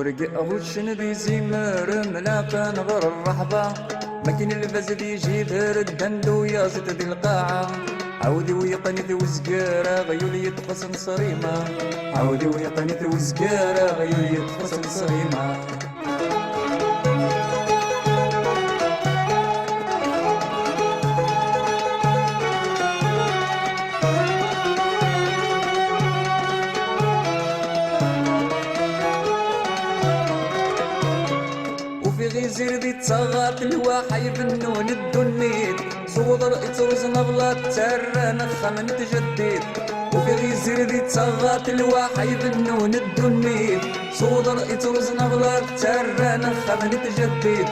ورقي أبوشن ذي زمر ملاقا نغر الرحبة ما كاين الباز ذي جيدر الدندو يا زيت ذي القاعة عودي ويقني ذي وزقارة غيولي يتقسم صريمة عودي ويقني ذي وزقارة غيولي يتقسم صريمة غيزير ذي تصغات الواحي بنون الدنيت صوض رأيت رزنا بلا ترى نخم نتجدد وفي غيزير ذي تصغات الواحي بنون الدنيت صوض رأيت رزنا بلا ترى نخم نتجدد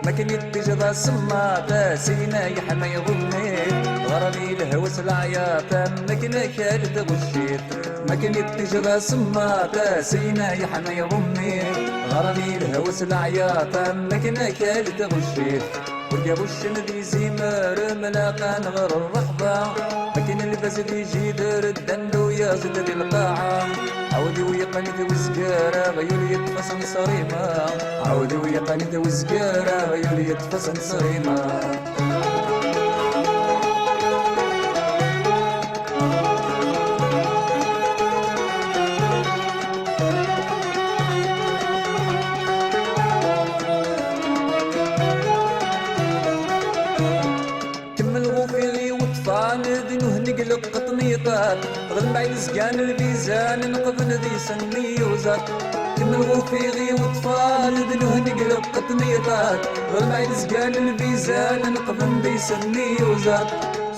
ما كان يتجدى سما سينا يحمى يغنيت غرامي الهوس العياط ما كان كالد غشيت ما كان يتجدى سما سينا يحمى يغنيت غرامي الهوس العياط ما كان كالد غشيت وجابو الشندي زمر ملاقا نغر الرحبة ما كان الباس ذي جيدر الدندو يا زد ذي القاعة عودي ويقني ذي وزقارة غيولي يتفصل صريمة عودي ويقني ذي وزقارة غيولي يتفصل صريمة نقلق قطنيطات غل معي الزقان البيزان نقبل ذي سني وزات كمل غوفيغي وطفال ذنوه نقلق قطنيطات غل معي الزقان البيزان نقبل ذي سني وزات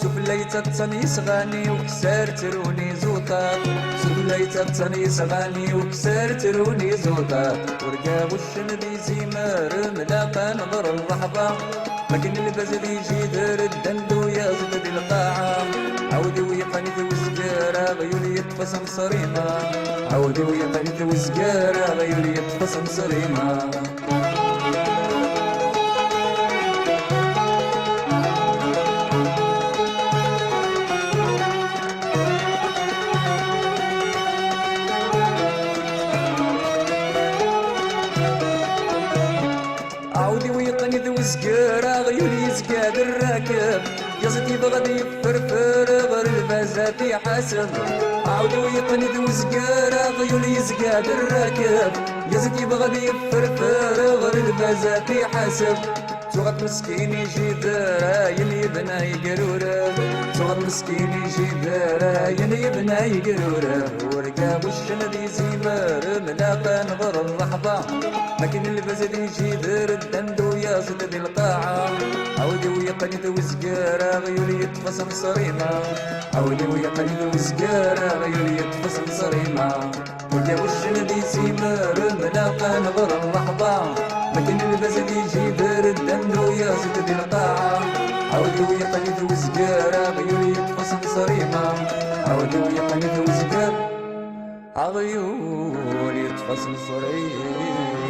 سفليتك تاني صغاني وكسر تروني زوطات سفليتك تاني صغاني وكسر تروني زوطات ورقاب الشندي زمر ملاقا نظر الرحبة ما كان الباز ذي جيدر الدندو يا زد ذي القاعة عودي ويقني ذي وزقارة غيولي يتفصم صريمة عودي ويقني ذي وزقارة غيولي يتفصم صريمة عودي ويقني ذي وزقارة غيولي يزقاد الراكب يا زيتي بغدي يفرفر غير البازات يحاسب عودي ويقني ذي وزقارة غيولي يزقاد الراكب يا زيتي بغدي يفرفر غير البازات يحاسب تغط مسكين يجي دارا يلي بنا يقرورا تغط مسكين يجي دارا يلي بنا يقرورا ورقاب الشندي زمر ملاقا نظر الرحبة ما كان الباز ذي جيدر الدندو يا زد ذي القاعة عودي ويقني ذي وزقارة غيولي يتفصل صريمة عودي ويقني ذي وزقارة غيولي يتفصل صريمة وجابو الشندي زمر ملاقا نظر الرحبة ما كان الباز ذي جيدر الدندو يا زد ذي القاعة عودي ويقني ذي وزقارة غيولي يتفصل صريمة عودي ويقني ذي وزقارة عغيولي يتفصل صريمة